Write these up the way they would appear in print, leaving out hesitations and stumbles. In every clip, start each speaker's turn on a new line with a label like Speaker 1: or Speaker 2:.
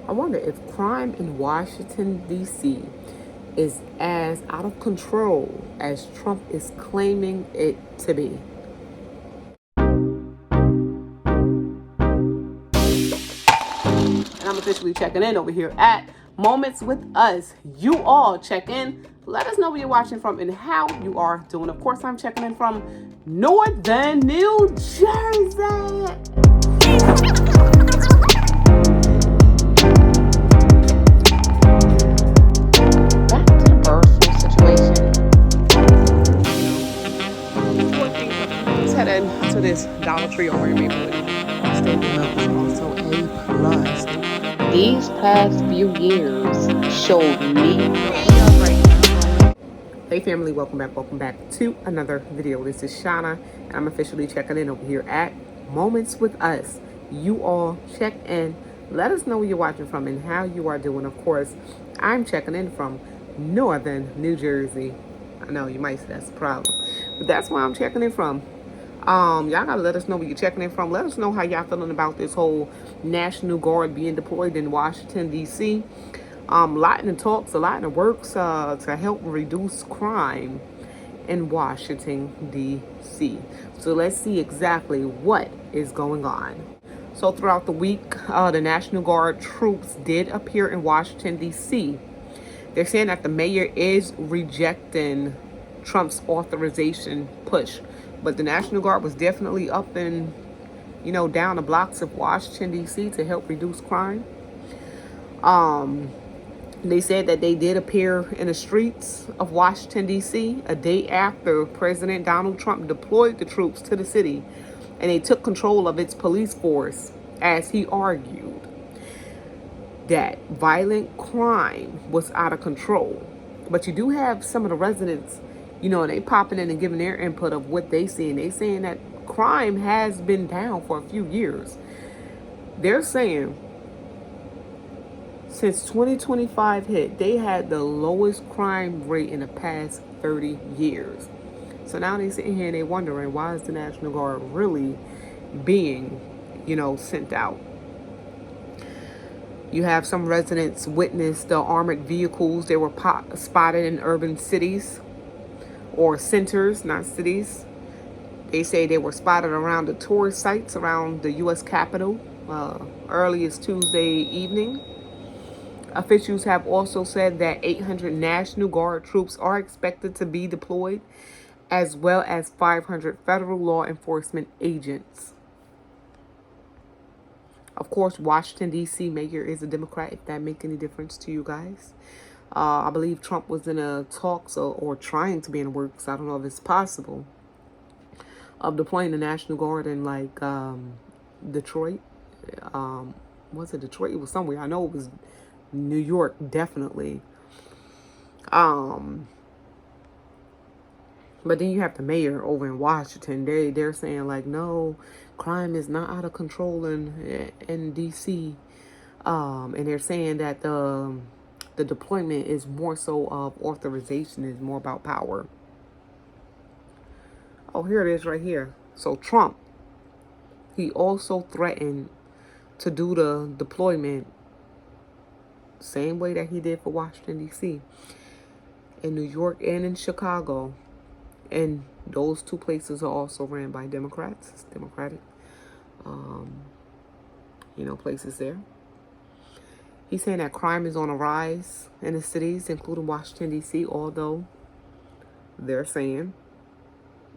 Speaker 1: I wonder if crime in Washington, D.C. is as out of control as Trump is claiming it to be. And I'm officially checking in over here at Moments with Us. You all check in. Let us know where you're watching from and how you are doing. Of course, I'm checking in from Northern New Jersey. To this Dollar Tree over in Maplewood. Stable Milk is also A+.
Speaker 2: These past few years showed me.
Speaker 1: Hey family, welcome back to another video. This is Shauna, and I'm officially checking in over here at Moments with Us. You all check in. Let us know where you're watching from and how you are doing. Of course, I'm checking in from Northern New Jersey. I know you might say that's a problem, but that's where I'm checking in from. Y'all gotta let us know where you're checking in from. Let us know how y'all feeling about this whole National Guard being deployed in Washington, D.C. A lot in the talks, a lot in the works to help reduce crime in Washington, D.C. So let's see exactly what is going on. So throughout the week, the National Guard troops did appear in Washington, D.C. They're saying that the mayor is rejecting Trump's authorization push. But the National Guard was definitely up and, down the blocks of Washington, D.C. to help reduce crime. They said that they did appear in the streets of Washington, D.C. a day after President Donald Trump deployed the troops to the city, and they took control of its police force, as he argued that violent crime was out of control. But you do have some of the residents, they popping in and giving their input of what they see. And they saying that crime has been down for a few years. They're saying since 2025 hit, they had the lowest crime rate in the past 30 years. So now they sitting here and they wondering, why is the National Guard really being, sent out? You have some residents witness the armored vehicles. They were spotted in urban cities or centers, not cities. They say they were spotted around the tourist sites around the U.S. Capitol early as Tuesday evening. Officials have also said that 800 National Guard troops are expected to be deployed, as well as 500 federal law enforcement agents. Of course, Washington, D.C. mayor is a Democrat, if that makes any difference to you guys. I believe Trump was in a talks or trying to be in works. I don't know if it's possible, of deploying the National Guard in Detroit. Was it Detroit? It was somewhere. I know it was New York, definitely. But then you have the mayor over in Washington. They're saying no, crime is not out of control in D.C. And they're saying that the deployment is more so of authorization, is more about power. Oh, here it is right here. So Trump, he also threatened to do the deployment same way that he did for Washington, D.C. in New York and in Chicago. And those two places are also ran by Democrats. It's Democratic, places there. He's saying that crime is on a rise in the cities, including Washington, D.C., although they're saying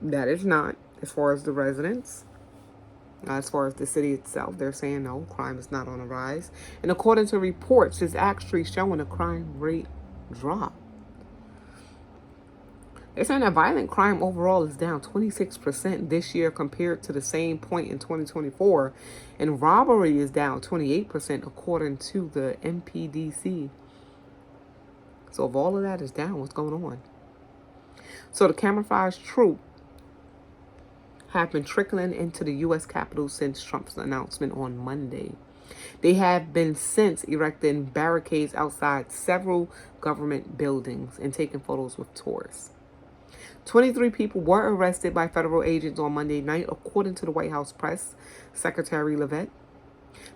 Speaker 1: that it's not, as far as the residents. As far as the city itself, they're saying no, crime is not on a rise. And according to reports, it's actually showing a crime rate drop. They're saying that violent crime overall is down 26% this year compared to the same point in 2024. And robbery is down 28% according to the MPDC. So if all of that is down, what's going on? So the camouflage troop have been trickling into the U.S. Capitol since Trump's announcement on Monday. They have been since erecting barricades outside several government buildings and taking photos with tourists. 23 people were arrested by federal agents on Monday night, according to the White House press secretary Levitt.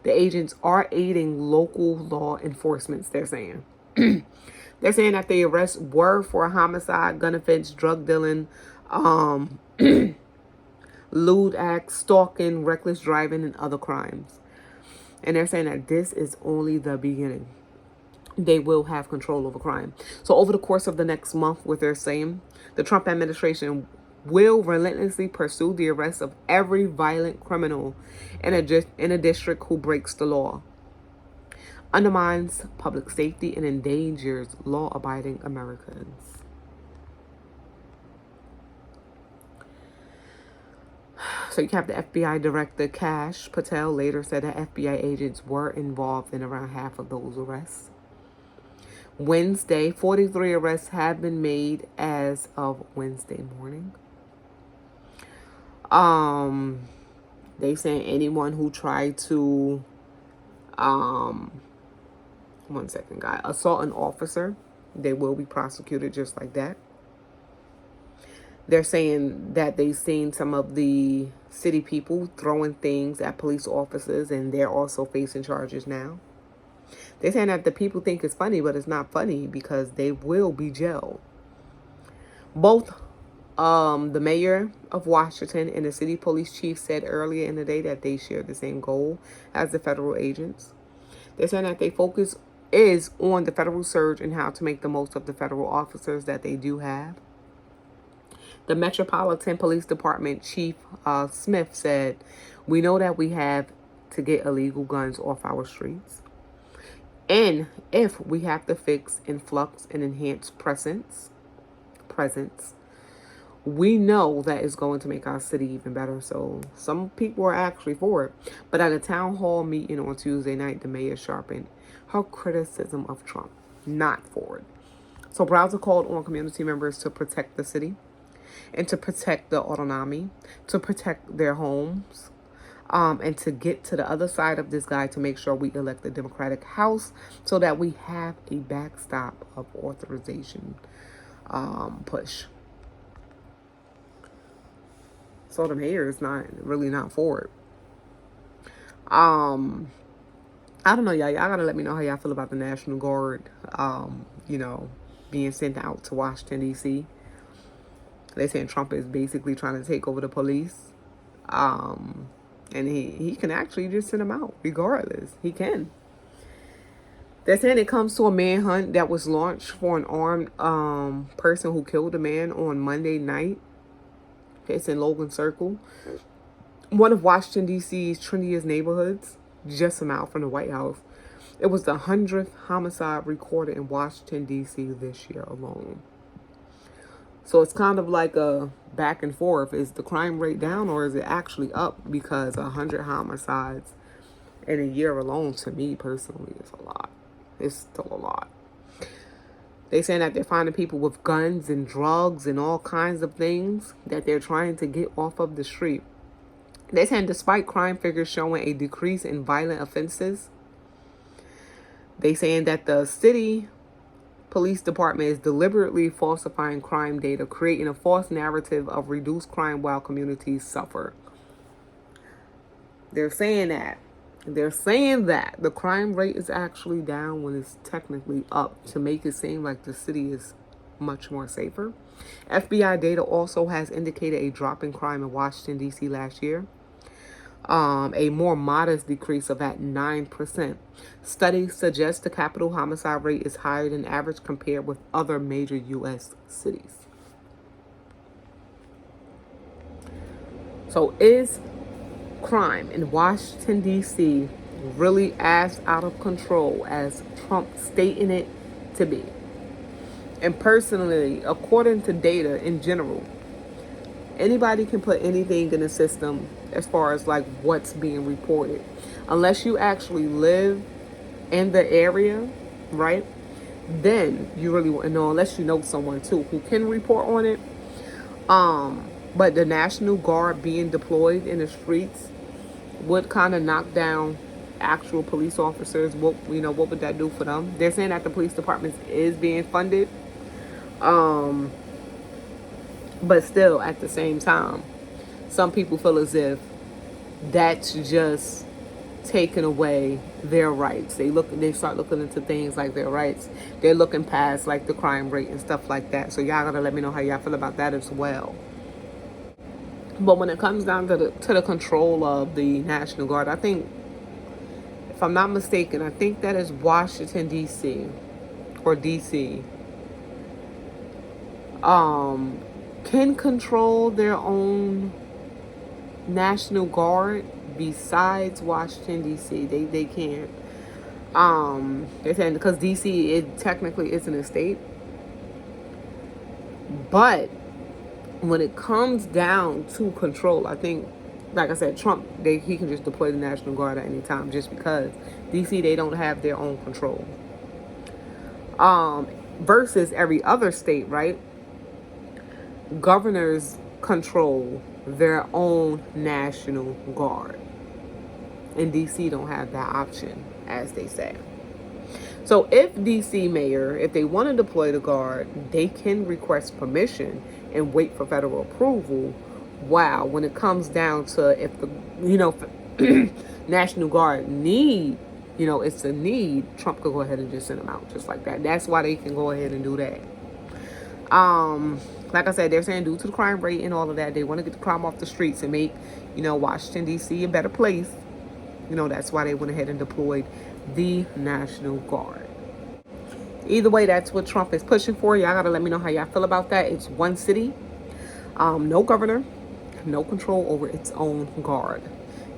Speaker 1: The agents are aiding local law enforcement, they're saying. They're saying that the arrests were for homicide, gun offense, drug dealing, lewd acts, stalking, reckless driving, and other crimes. And they're saying that this is only the beginning. They will have control over crime. So over the course of the next month, what they're saying, the Trump administration will relentlessly pursue the arrest of every violent criminal in a district who breaks the law, undermines public safety, and endangers law-abiding Americans. So you have the FBI director, Kash Patel, later said that FBI agents were involved in around half of those arrests. Wednesday, 43 arrests have been made as of Wednesday morning. They saying anyone who tried to, one second, guy, assault an officer, they will be prosecuted just like that. They're saying that they've seen some of the city people throwing things at police officers, and they're also facing charges now. They're saying that the people think it's funny, but it's not funny because they will be jailed. Both the mayor of Washington and the city police chief said earlier in the day that they share the same goal as the federal agents. They're saying that their focus is on the federal surge and how to make the most of the federal officers that they do have. The Metropolitan Police Department Chief Smith said, "We know that we have to get illegal guns off our streets. And if we have to fix influx and enhance presence, we know that it's going to make our city even better." So some people are actually for it. But at a town hall meeting on Tuesday night, the mayor sharpened her criticism of Trump, not for it. So Browser called on community members to protect the city and to protect the autonomy, to protect their homes, and to get to the other side of this guy to make sure we elect the Democratic House so that we have a backstop of authorization push. So the mayor is not for it. I don't know, y'all. Y'all gotta let me know how y'all feel about the National Guard, being sent out to Washington, D.C. They saying Trump is basically trying to take over the police. And he can actually just send them out regardless. He can. They're saying it comes to a manhunt that was launched for an armed person who killed a man on Monday night. It's in Logan Circle, one of Washington, D.C.'s trendiest neighborhoods, just a mile from the White House. It was the 100th homicide recorded in Washington, D.C. this year alone. So it's kind of like a back and forth. Is the crime rate down or is it actually up? Because 100 homicides in a year alone, to me personally, is a lot. It's still a lot. They saying that they're finding people with guns and drugs and all kinds of things that they're trying to get off of the street. They're saying despite crime figures showing a decrease in violent offenses, they saying that the city police department is deliberately falsifying crime data, creating a false narrative of reduced crime while communities suffer. They're saying that the crime rate is actually down when it's technically up, to make it seem like the city is much more safer. FBI data also has indicated a drop in crime in Washington, D.C. last year. A more modest decrease of at 9%. Studies suggest the capital homicide rate is higher than average compared with other major U.S. cities. So is crime in Washington, D.C. really as out of control as Trump stating it to be? And personally, according to data in general, anybody can put anything in the system as far as like what's being reported. Unless you actually live in the area, right? Then you really wouldn't know, unless you know someone too who can report on it. But the National Guard being deployed in the streets would kind of knock down actual police officers. What would that do for them? They're saying that the police department is being funded. But still, at the same time, some people feel as if that's just taking away their rights. They start looking into things like their rights. They're looking past like the crime rate and stuff like that. So y'all gotta let me know how y'all feel about that as well. But when it comes down to the control of the National Guard, I think, if I'm not mistaken, I think that is Washington D.C. or D.C. Can control their own National Guard besides Washington D.C. They can't. They're saying because D.C. it technically isn't a state, but when it comes down to control, I think, like I said, Trump, he can just deploy the National Guard at any time just because D.C. they don't have their own control. Versus every other state, right? Governors control their own National Guard. And D.C. don't have that option, as they say. So if D.C. mayor, if they want to deploy the guard, they can request permission and wait for federal approval. Wow, when it comes down to if the, National Guard need, it's a need, Trump could go ahead and just send them out just like that. That's why they can go ahead and do that. Like I said, they're saying due to the crime rate and all of that, they want to get the crime off the streets and make, Washington, D.C. a better place. That's why they went ahead and deployed the National Guard. Either way, that's what Trump is pushing for. Y'all gotta let me know how y'all feel about that. It's one city, no governor, no control over its own guard.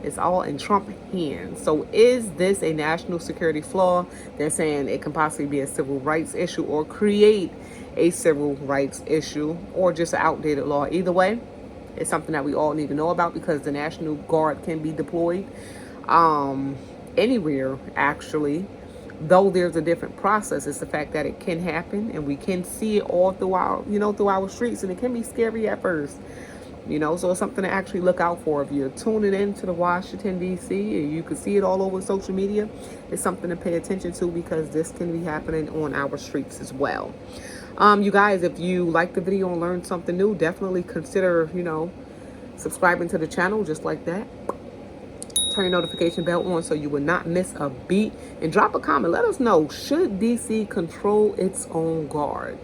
Speaker 1: It's all in Trump hands. So is this a national security flaw? They're saying it can possibly be a civil rights issue or create a civil rights issue or just an outdated law. Either way, it's something that we all need to know about because the National Guard can be deployed anywhere, actually. Though there's a different process, it's the fact that it can happen and we can see it all through our streets, and it can be scary at first. So it's something to actually look out for. If you're tuning in to the Washington, D.C., and you can see it all over social media, it's something to pay attention to because this can be happening on our streets as well. You guys, if you like the video and learned something new, definitely consider, subscribing to the channel just like that. Turn your notification bell on so you will not miss a beat. And drop a comment. Let us know, should D.C. control its own guard?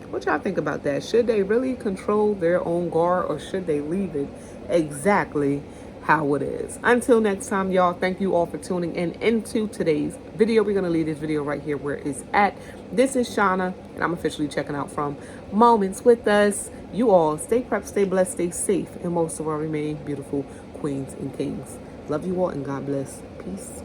Speaker 1: What y'all think about that? Should they really control their own guard or should they leave it exactly how it is? Until next time, y'all, thank you all for tuning in into today's video. We're going to leave this video right here where it's at. This is Shauna, and I'm officially checking out from Moments with Us. You all stay prepped, stay blessed, stay safe, and most of all, remain beautiful queens and kings. Love you all, and God bless. Peace.